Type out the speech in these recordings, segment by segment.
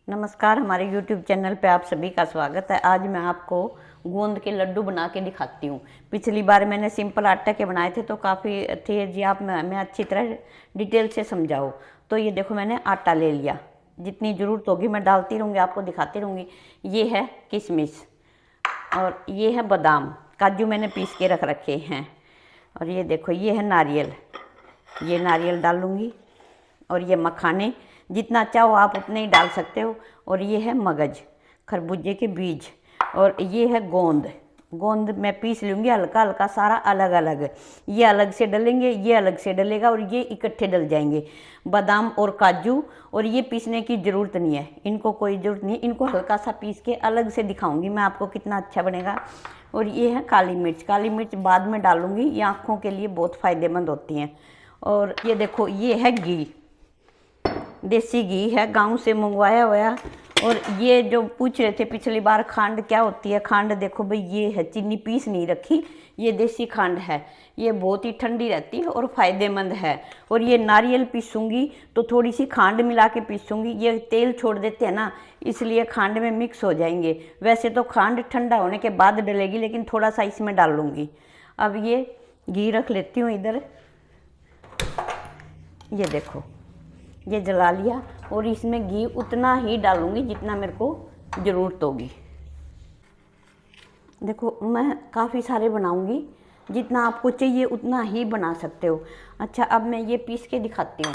नमस्कार, हमारे YouTube channel पे आप सभी का स्वागत है। आज मैं आपको गोंद के लड्डू बना के दिखाती हूँ। पिछली बार मैंने सिंपल आटा के बनाए थे तो काफ़ी थे जी, आप मैं अच्छी तरह डिटेल से समझाओ। तो ये देखो, मैंने आटा ले लिया, जितनी ज़रूरत होगी मैं डालती रहूँगी, आपको दिखाती रहूँगी। ये है किशमिश और ये है बादाम, काजू मैंने पीस के रख रखे हैं। और ये देखो, ये है नारियल, ये नारियल डालूँगी। और ये मखाने, जितना चाहो आप उतने ही डाल सकते हो। और ये है मगज, खरबूजे के बीज। और ये है गोंद, गोंद मैं पीस लूँगी हल्का हल्का सारा, अलग अलग। ये अलग से डलेंगे, ये अलग से डलेगा और ये इकट्ठे डल जाएंगे। बादाम और काजू, और ये पीसने की ज़रूरत नहीं है, इनको कोई ज़रूरत नहीं है। इनको हल्का सा पीस के अलग से दिखाऊंगी मैं आपको कितना अच्छा बनेगा। और ये है काली मिर्च, काली मिर्च बाद में डालूंगी, ये आँखों के लिए बहुत फ़ायदेमंद होती हैं। और ये देखो, ये है घी, देसी घी है, गांव से मंगवाया हुआ। और ये जो पूछ रहे थे पिछली बार खांड क्या होती है, खांड देखो भाई, ये है, चीनी पीस नहीं रखी, ये देसी खांड है। ये बहुत ही ठंडी रहती है और फ़ायदेमंद है। और ये नारियल पीसूंगी तो थोड़ी सी खांड मिला के पीसूंगी, ये तेल छोड़ देते हैं ना, इसलिए खांड में मिक्स हो जाएंगे। वैसे तो खांड ठंडा होने के बाद डलेगी, लेकिन थोड़ा सा इसमें डाल लूँगी। अब ये घी रख लेती हूँ इधर। ये देखो, ये जला लिया और इसमें घी उतना ही डालूंगी जितना मेरे को ज़रूरत होगी। देखो, मैं काफ़ी सारे बनाऊंगी, जितना आपको चाहिए उतना ही बना सकते हो। अच्छा, अब मैं ये पीस के दिखाती हूँ।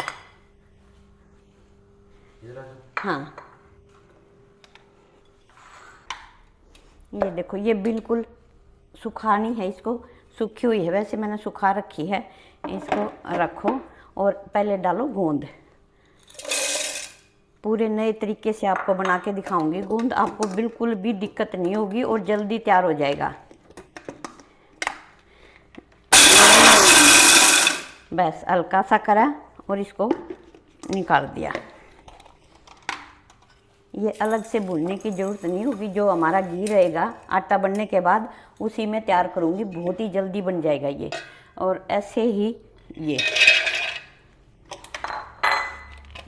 हाँ, ये देखो, ये बिल्कुल सुखानी है, इसको सूखी हुई है, वैसे मैंने सुखा रखी है। इसको रखो और पहले डालो गोंद। पूरे नए तरीके से आपको बना के दिखाऊंगी। गोंद आपको बिल्कुल भी दिक्कत नहीं होगी और जल्दी तैयार हो जाएगा। बस हल्का सा करा और इसको निकाल दिया। ये अलग से भूनने की ज़रूरत नहीं होगी, जो हमारा घी रहेगा आटा बनने के बाद उसी में तैयार करूँगी, बहुत ही जल्दी बन जाएगा ये। और ऐसे ही ये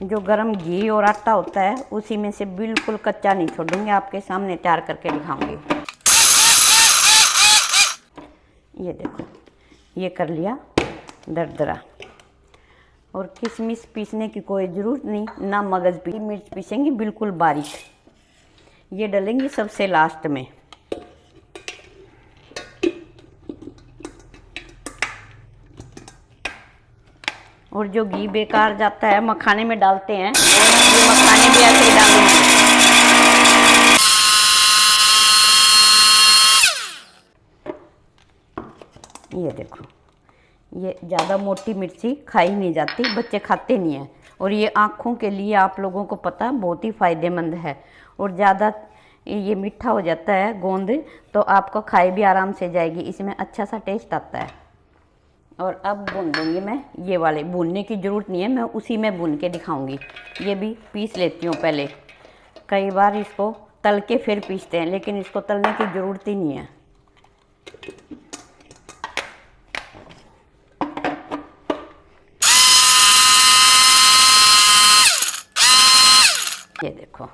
जो गरम घी और आटा होता है उसी में से बिल्कुल कच्चा नहीं छोड़ूंगी, आपके सामने तैयार करके दिखाऊंगी। ये देखो, ये कर लिया दरदरा। और किशमिश पीसने की कोई ज़रूरत नहीं, ना मगज पी, मिर्च पीसेंगी बिल्कुल बारीक। ये डलेंगी सबसे लास्ट में। और जो घी बेकार जाता है मखाने में डालते हैं, ये मखाने भी ऐसे ही डालेंगे। ये देखो, ये ज़्यादा मोटी मिर्ची खाई नहीं जाती, बच्चे खाते नहीं हैं। और ये आँखों के लिए आप लोगों को पता है बहुत ही फ़ायदेमंद है। और ज़्यादा ये मीठा हो जाता है गोंद, तो आपको खाई भी आराम से जाएगी, इसमें अच्छा सा टेस्ट आता है। और अब भून दूँगी मैं, ये वाले भूनने की ज़रूरत नहीं है, मैं उसी में भून के दिखाऊंगी। ये भी पीस लेती हूँ पहले। कई बार इसको तल के फिर पीसते हैं, लेकिन इसको तलने की ज़रूरत ही नहीं है। ये देखो,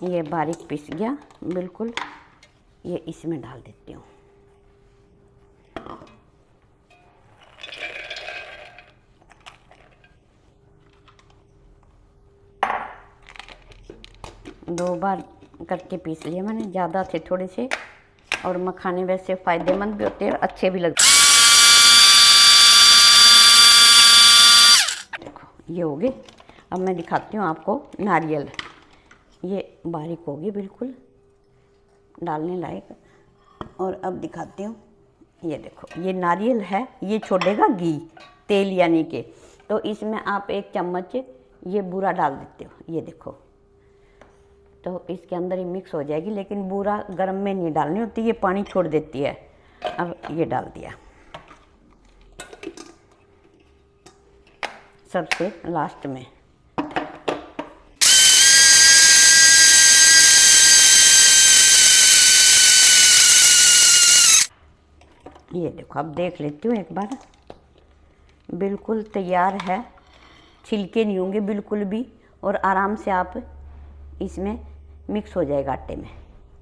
ये बारीक पीस गया बिल्कुल। ये इसमें डाल देती हूँ। दो बार करके पीस लिए मैंने, ज़्यादा थे थोड़े से। और मखाने वैसे फ़ायदेमंद भी होते हैं और अच्छे भी लगते हैं। देखो, ये हो गए। अब मैं दिखाती हूँ आपको नारियल। ये बारीक होगी बिल्कुल, डालने लायक। और अब दिखाती हूँ, ये देखो, ये नारियल है, ये छोड़ेगा घी, तेल यानी के। तो इसमें आप 1 चम्मच ये बूरा डाल देते हो। ये देखो, तो इसके अंदर ही मिक्स हो जाएगी, लेकिन बूरा गर्म में नहीं डालनी होती, ये पानी छोड़ देती है। अब ये डाल दिया सबसे लास्ट में। ये देखो, अब देख लेती हूँ एक बार, बिल्कुल तैयार है, छिलके नहीं होंगे बिल्कुल भी। और आराम से आप इसमें मिक्स हो जाएगा आटे में।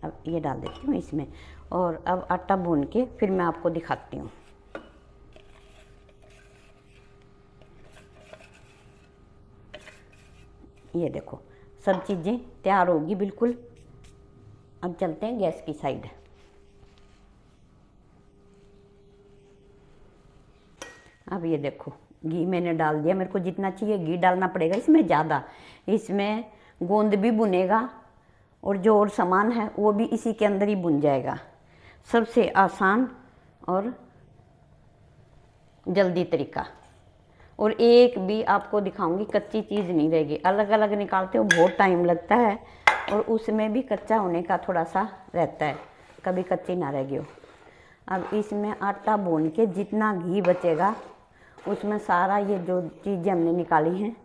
अब ये डाल देती हूँ इसमें, और अब आटा भून के फिर मैं आपको दिखाती हूँ। ये देखो सब चीज़ें तैयार होगी बिल्कुल। अब चलते हैं गैस की साइड। अब ये देखो घी मैंने डाल दिया, मेरे को जितना चाहिए घी डालना पड़ेगा इसमें ज़्यादा। इसमें गोंद भी भुनेगा और जो और सामान है वो भी इसी के अंदर ही भुन जाएगा। सबसे आसान और जल्दी तरीका। और एक भी आपको दिखाऊंगी कच्ची चीज़ नहीं रहेगी। अलग अलग निकालते हो बहुत टाइम लगता है, और उसमें भी कच्चा होने का थोड़ा सा रहता है, कभी कच्ची ना रहेगी हो। अब इसमें आटा भून के जितना घी बचेगा उसमें सारा ये जो चीज़ें हमने निकाली हैं,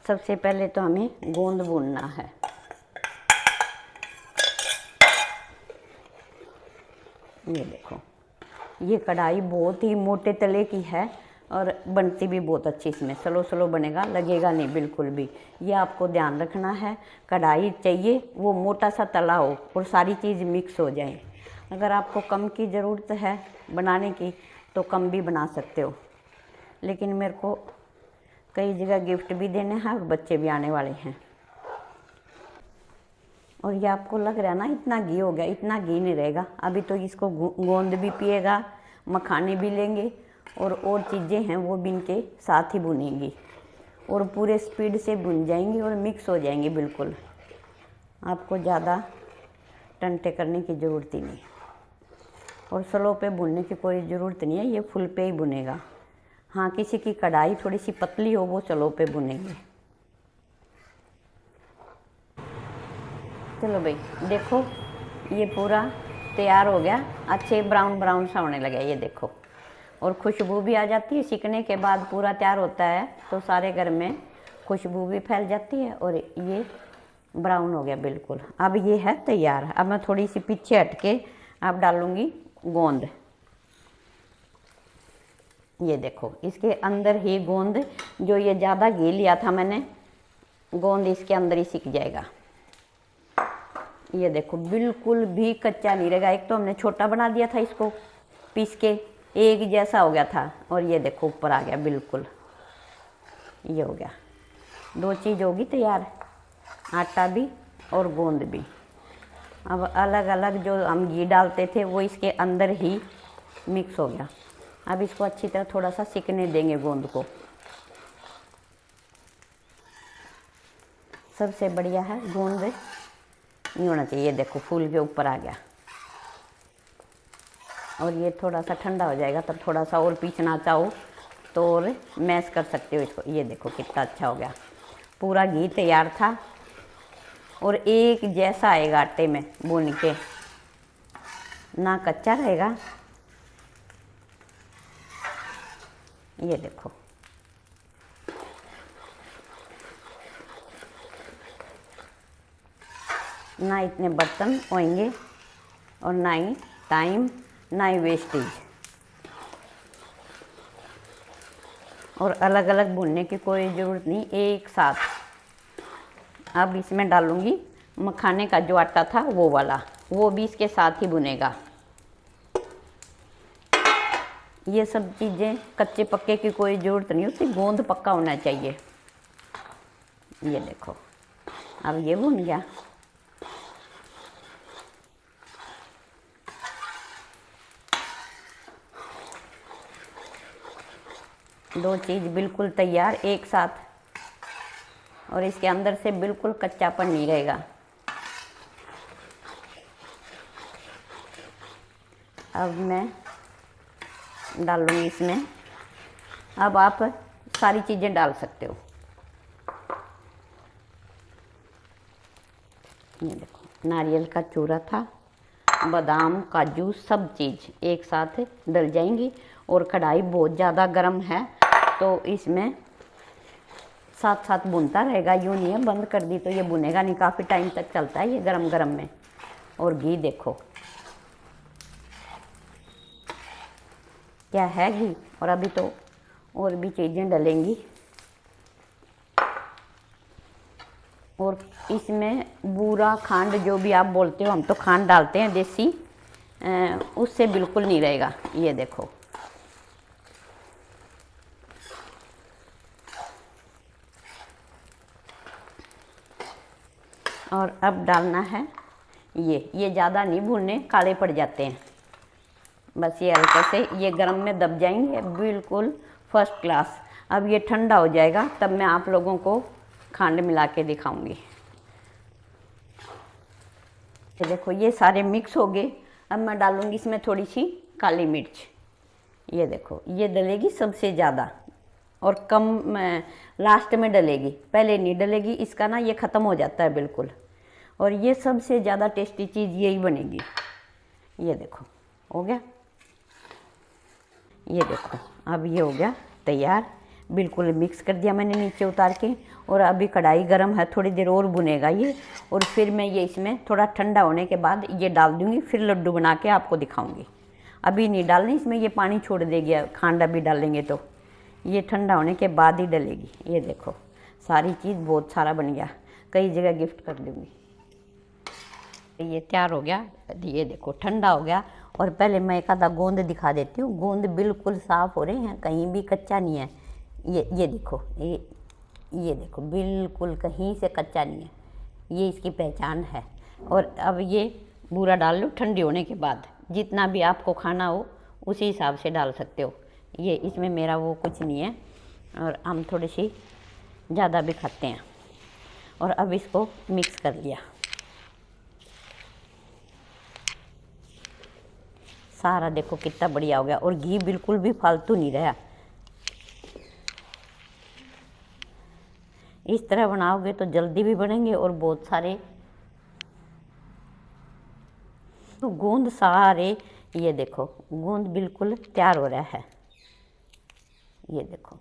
सबसे पहले तो हमें गोंद भूनना है। ये देखो ये कढ़ाई बहुत ही मोटे तले की है और बनती भी बहुत अच्छी, इसमें स्लो स्लो बनेगा, लगेगा नहीं बिल्कुल भी। ये आपको ध्यान रखना है, कढ़ाई चाहिए वो मोटा सा तला हो और सारी चीज़ मिक्स हो जाए। अगर आपको कम की ज़रूरत है बनाने की तो कम भी बना सकते हो, लेकिन मेरे को कई जगह गिफ्ट भी देने हैं और बच्चे भी आने वाले हैं। और ये आपको लग रहा है ना इतना घी हो गया, इतना घी नहीं रहेगा। अभी तो इसको गोंद भी पिएगा, मखाने भी लेंगे और चीज़ें हैं वो भी इनके साथ ही भुनेंगी और पूरे स्पीड से भुन जाएंगी और मिक्स हो जाएंगी बिल्कुल। आपको ज़्यादा टंटे करने की ज़रूरत ही नहीं, और स्लो पे भुनने की कोई ज़रूरत नहीं है, ये फुल पे ही भुनेगा। हाँ, किसी की कढ़ाई थोड़ी सी पतली हो वो स्लो पे भुनेंगे। चलो भाई देखो ये पूरा तैयार हो गया, अच्छे ब्राउन ब्राउन सा होने लगा ये देखो, और खुशबू भी आ जाती है। सीखने के बाद पूरा तैयार होता है तो सारे घर में खुशबू भी फैल जाती है, और ये ब्राउन हो गया बिल्कुल। अब ये है तैयार। अब मैं थोड़ी सी पीछे हट के अब डालूँगी गोंद। ये देखो इसके अंदर ही गोंद, जो ये ज़्यादा घी लिया था मैंने, गोंद इसके अंदर ही सीख जाएगा। ये देखो बिल्कुल भी कच्चा नहीं रहेगा। एक तो हमने छोटा बना दिया था इसको पीस के, एक जैसा हो गया था, और ये देखो ऊपर आ गया बिल्कुल। ये हो गया, दो चीज़ होगी तैयार, आटा भी और गोंद भी। अब अलग अलग जो हम घी डालते थे वो इसके अंदर ही मिक्स हो गया। अब इसको अच्छी तरह थोड़ा सा सिकने देंगे गोंद को। सबसे बढ़िया है गोंद नहीं होना चाहिए। देखो फूल के ऊपर आ गया, और ये थोड़ा सा ठंडा हो जाएगा तब थोड़ा सा और पीसना चाहो तो और मैश कर सकते हो इसको। ये देखो कितना अच्छा हो गया, पूरा घी तैयार था और एक जैसा आएगा आटे में भून के, ना कच्चा रहेगा। ये देखो ना इतने बर्तन होंगे और ना ही टाइम, ना ही वेस्टेज, और अलग अलग भूनने की कोई ज़रूरत नहीं, एक साथ। अब इसमें डालूंगी मखाने का जो आटा था वो वाला, वो भी इसके साथ ही भुनेगा। ये सब चीज़ें कच्चे पक्के की कोई ज़रूरत नहीं होती, गोंद पक्का होना चाहिए। ये देखो अब ये भुन गया। दो चीज़ बिल्कुल तैयार एक साथ, और इसके अंदर से बिल्कुल कच्चापन नहीं रहेगा। अब मैं डालूंगी इसमें। अब आप सारी चीज़ें डाल सकते हो। ये देखो नारियल का चूरा था, बादाम काजू सब चीज़ एक साथ डल जाएंगी, और कढ़ाई बहुत ज़्यादा गर्म है तो इसमें साथ साथ भुनता रहेगा, यूँ नहीं है बंद कर दी तो ये भुनेगा नहीं, काफ़ी टाइम तक चलता है ये गरम गरम में। और घी देखो क्या है घी, और अभी तो और भी चीज़ें डलेंगी और इसमें बूरा खांड जो भी आप बोलते हो, हम तो खांड डालते हैं देसी, उससे बिल्कुल नहीं रहेगा। ये देखो, और अब डालना है ये ज़्यादा नहीं भूनने, काले पड़ जाते हैं। बस ये हल्के से ये गरम में दब जाएंगे, बिल्कुल फर्स्ट क्लास। अब ये ठंडा हो जाएगा, तब मैं आप लोगों को खांड मिला के दिखाऊंगी। ये देखो, ये सारे मिक्स हो गए। अब मैं डालूंगी इसमें थोड़ी सी काली मिर्च। ये देखो, ये डलेगी सबसे ज़्यादा और कम लास्ट में डलेगी, पहले नहीं डलेगी। इसका ना ये ख़त्म हो जाता है बिल्कुल, और ये सबसे ज़्यादा टेस्टी चीज़ यही बनेगी। ये देखो हो गया, ये देखो अब ये हो गया तैयार। बिल्कुल मिक्स कर दिया मैंने नीचे उतार के, और अभी कढ़ाई गरम है, थोड़ी देर और भुनेगा ये, और फिर मैं ये इसमें थोड़ा ठंडा होने के बाद ये डाल दूँगी, फिर लड्डू बना के आपको दिखाऊँगी। अभी नहीं डालनी इसमें, ये पानी छोड़ देगी, खांड अभी डालेंगे तो ये ठंडा होने के बाद ही डलेगी। ये देखो सारी चीज़ बहुत सारा बन गया, कई जगह गिफ्ट कर दूँगी। ये तैयार हो गया, ये देखो ठंडा हो गया। और पहले मैं एक आधा गोंद दिखा देती हूँ। गोंद बिल्कुल साफ़ हो रहे हैं, कहीं भी कच्चा नहीं है। ये देखो, ये देखो बिल्कुल कहीं से कच्चा नहीं है, ये इसकी पहचान है। और अब ये बूरा डाल लो ठंडी होने के बाद, जितना भी आपको खाना हो उसी हिसाब से डाल सकते हो। ये इसमें मेरा वो कुछ नहीं है, और हम थोड़ी सी ज़्यादा भी खाते हैं। और अब इसको मिक्स कर लिया सारा, देखो कितना बढ़िया हो गया, और घी बिल्कुल भी फालतू नहीं रहा। इस तरह बनाओगे तो जल्दी भी बनेंगे और बहुत सारे। तो गूंद सारे, ये देखो गूंद बिल्कुल तैयार हो रहा है। ये देखो,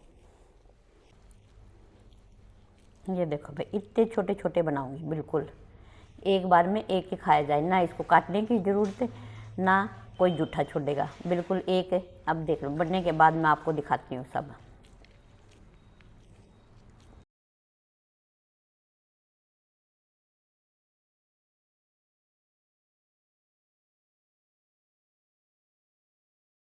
ये देखो भाई, इतने छोटे छोटे बनाऊंगी, बिल्कुल एक बार में एक ही खाया जाए, ना इसको काटने की ज़रूरत है, ना कोई जूठा छोड़ेगा, बिल्कुल एक है। अब देख लो बनने के बाद मैं आपको दिखाती हूँ सब।